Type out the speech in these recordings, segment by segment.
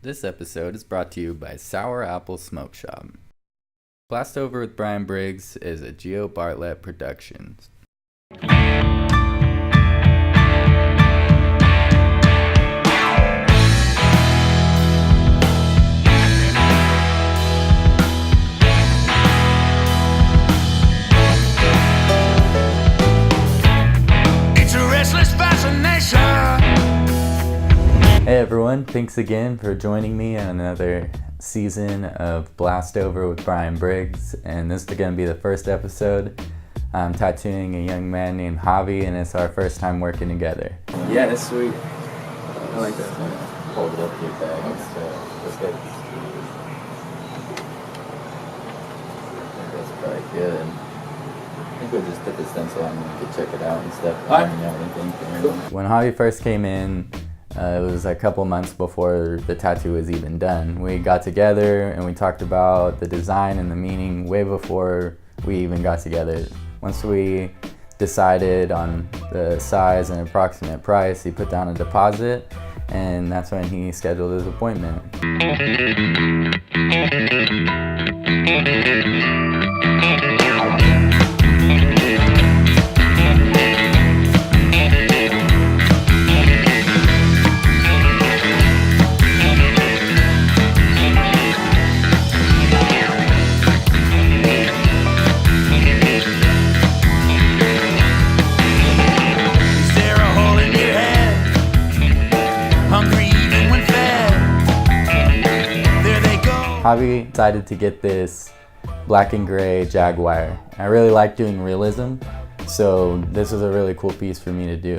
This episode is brought to you by Sour Apple Smoke Shop. BlastOver with Bryan Briggs is a Bartlett production. It's a restless fascination. Hey everyone, thanks again for joining me on another season of BlastOver with Bryan Briggs, and this is going to be the first episode. I'm tattooing a young man named Javi, and it's our first time working together. Yeah, that's sweet. I like that. Hold it up to your bag. That's good. I think that's probably good. I think we'll just put the stencil on and you can check it out and stuff. When Javi first came in, it was a couple months before the tattoo was even done. We got together and we talked about the design and the meaning way before we even got together. Once we decided on the size and approximate price, he put down a deposit, and that's when he scheduled his appointment. Javi decided to get this black and gray Jaguar. I really like doing realism, so this was a really cool piece for me to do.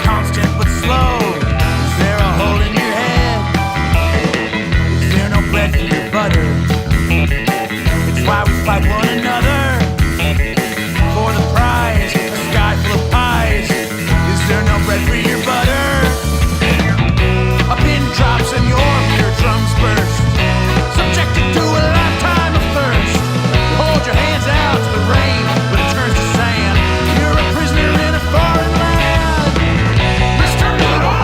Constant but slow. Is there a hole in your head? Is there no bread for your butter? It's why we fight one another. For the prize, a sky full of pies. Is there no bread for your butter? A pin drops and your eardrums burst. Subjected to a lifetime of thirst. You hold your hands out to the rain, but it turns to sand. You're a prisoner in a foreign land. Mr. Noodle!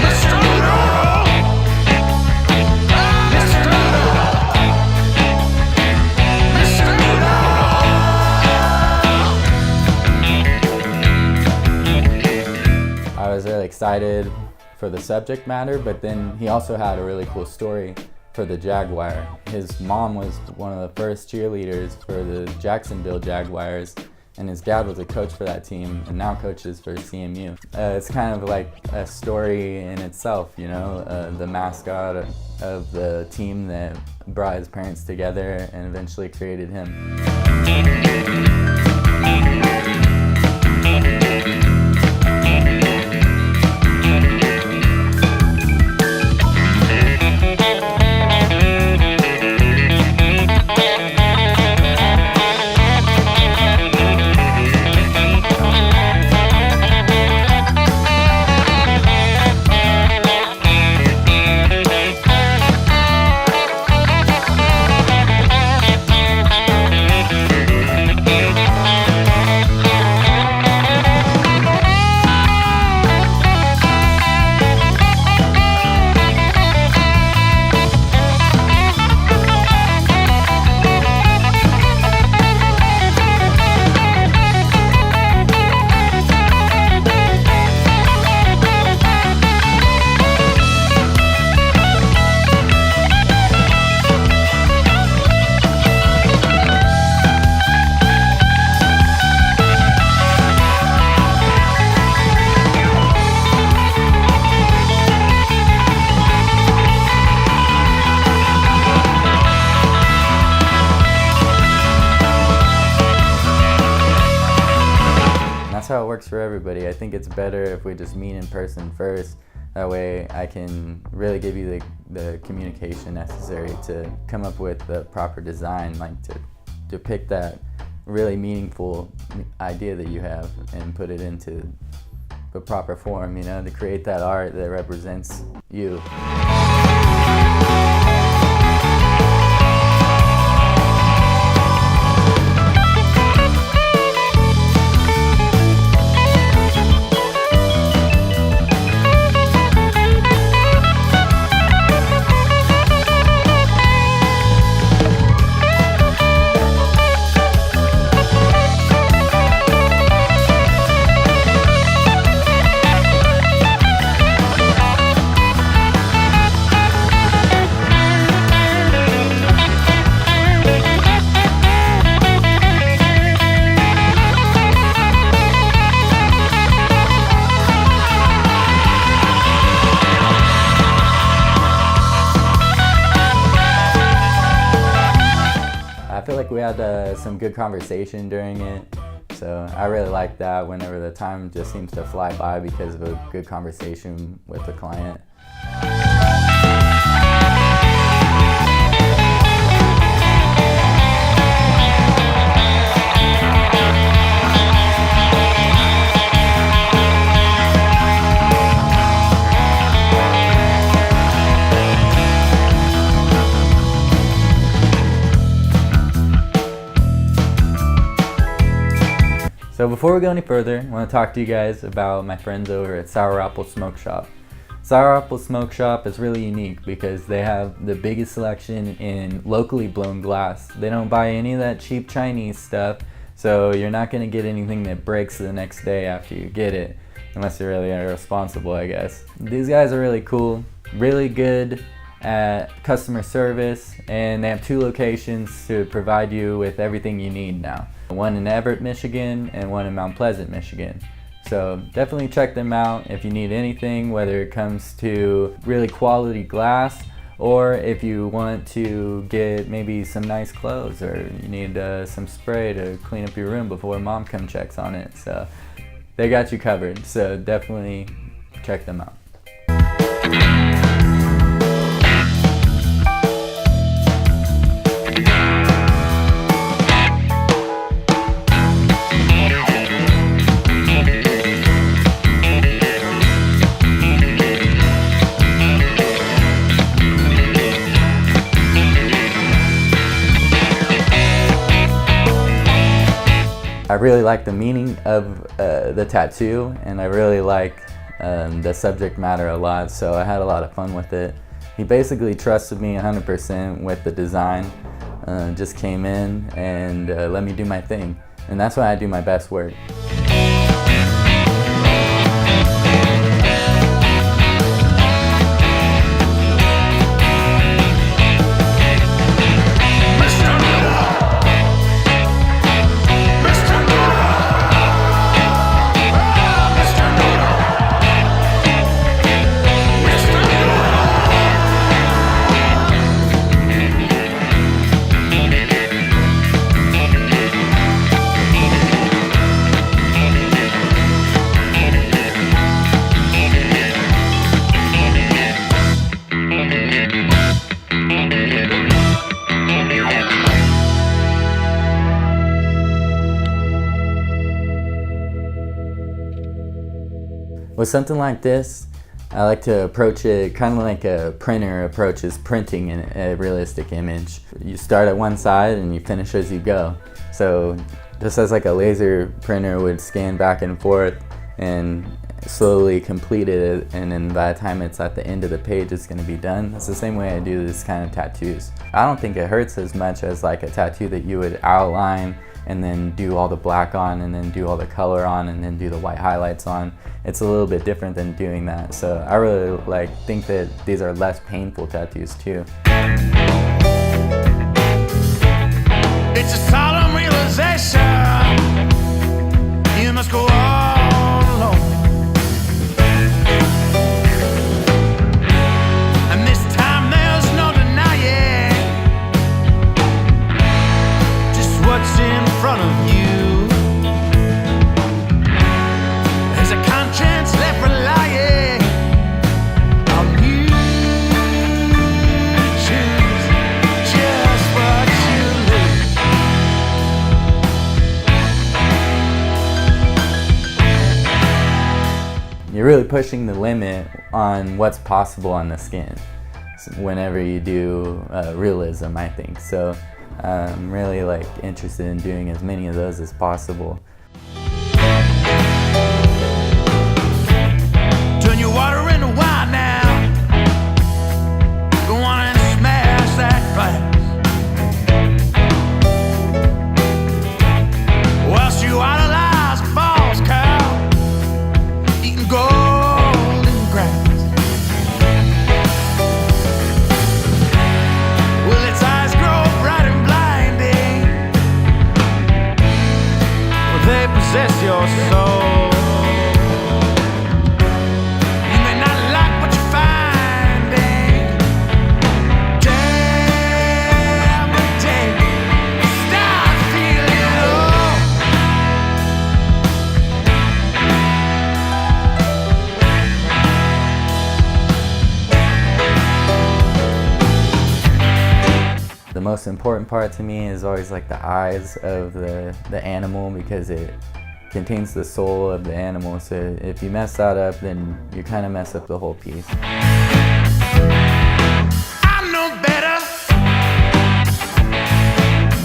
Mr. Noodle! Mr. Noodle! Mr. Noodle! I was really excited for the subject matter, but then he also had a really cool story for the Jaguar. His mom was one of the first cheerleaders for the Jacksonville Jaguars, and his dad was a coach for that team and now coaches for CMU. It's kind of like a story in itself, you know, the mascot of the team that brought his parents together and eventually created him. That's how it works for everybody. I think it's better if we just meet in person first. That way I can really give you the communication necessary to come up with the proper design, like to depict that really meaningful idea that you have and put it into the proper form, you know, to create that art that represents you. we had some good conversation during it. So I really like that whenever the time just seems to fly by because of a good conversation with the client. So before we go any further, I want to talk to you guys about my friends over at Sour Apple Smoke Shop. Sour Apple Smoke Shop is really unique because they have the biggest selection in locally blown glass. They don't buy any of that cheap Chinese stuff, so you're not going to get anything that breaks the next day after you get it, unless you're really irresponsible, I guess. These guys are really cool, really good at customer service, and they have 2 locations to provide you with everything you need now. One in Everett, Michigan, and one in Mount Pleasant, Michigan. So definitely check them out if you need anything, whether it comes to really quality glass, or if you want to get maybe some nice clothes, or you need some spray to clean up your room before mom comes checks on it. So they got you covered, so definitely check them out. I really like the meaning of the tattoo, and I really like the subject matter a lot, so I had a lot of fun with it. He basically trusted me 100% with the design, just came in and let me do my thing, and that's why I do my best work. With something like this, I like to approach it kind of like a printer approaches printing a realistic image. You start at one side and you finish as you go. So just as like a laser printer would scan back and forth and slowly complete it, and then by the time it's at the end of the page it's going to be done. That's the same way I do this kind of tattoos. I don't think it hurts as much as like a tattoo that you would outline and then do all the black on, and then do all the color on, and then do the white highlights on. It's a little bit different than doing that. So I really think that these are less painful tattoos too. It's a solemn realization. You must go all alone. And this time there's no denying just what's in front of you. There's a conscience left relying on you to choose just what you lose. You're really pushing the limit on what's possible on the skin whenever you do realism, I think. So I'm really interested in doing as many of those as possible. Turn your water into wine now. Go on and smash that glass. Whilst you idolize a false cow, eating golden grass. Will its eyes grow bright and blinding? Will they possess your soul? You may not like The most important part to me is always like the eyes of the animal, because it contains the soul of the animal. So if you mess that up, then you kind of mess up the whole piece. I know better.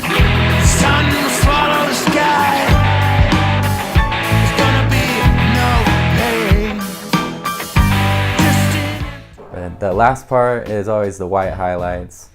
The sun will swallow the sky. There's gonna be no pain. But the last part is always the white highlights.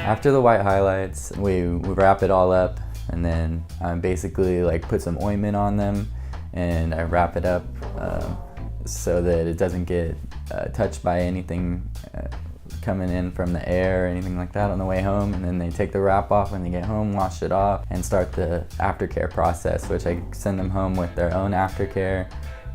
After the white highlights, we wrap it all up, and then I basically like put some ointment on them, and I wrap it up so that it doesn't get touched by anything coming in from the air or anything like that on the way home. And then they take the wrap off when they get home, wash it off, and start the aftercare process, which I send them home with their own aftercare.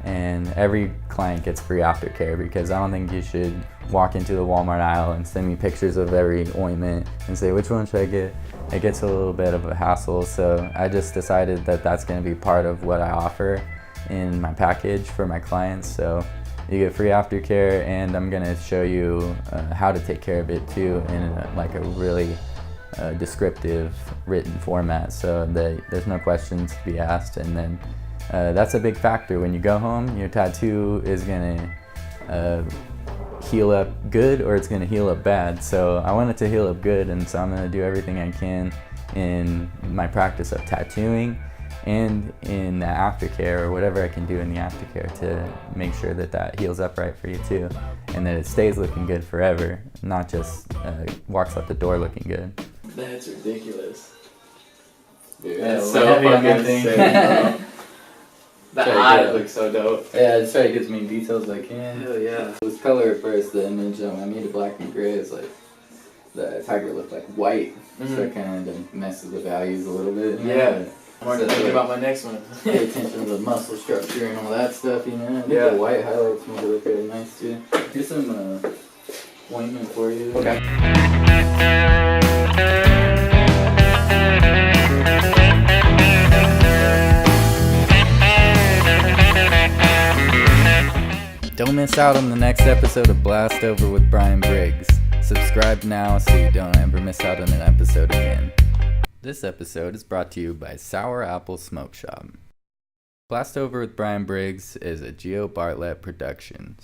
And every client gets free aftercare, because I don't think you should walk into the Walmart aisle and send me pictures of every ointment and say, which one should I get? It gets a little bit of a hassle, so I just decided that that's going to be part of what I offer in my package for my clients. So you get free aftercare, and I'm going to show you how to take care of it too, in a really descriptive written format, so that there's no questions to be asked. And then that's a big factor. When you go home, your tattoo is going to heal up good, or it's going to heal up bad. So I want it to heal up good, and so I'm going to do everything I can in my practice of tattooing and in the aftercare, or whatever I can do in the aftercare, to make sure that that heals up right for you too, and that it stays looking good forever, not just walks out the door looking good. That's ridiculous. Dude, that's so fucking insane. The eye looks so dope. Yeah, I just try to get as many details as I can. Hell yeah. It was color at first, the image. I made it black and gray. It's like the tiger looked like white, so it kind of messes the values a little bit. Yeah. I'm already thinking about my next one. Pay attention to the muscle structure and all that stuff, you know. Yeah. The white highlights make it look really nice too. Here's some ointment for you. Okay. Don't miss out on the next episode of BlastOver with Bryan Briggs. Subscribe now so you don't ever miss out on an episode again. This episode is brought to you by Sour Apple Smoke Shop. BlastOver with Bryan Briggs is a Bartlett production.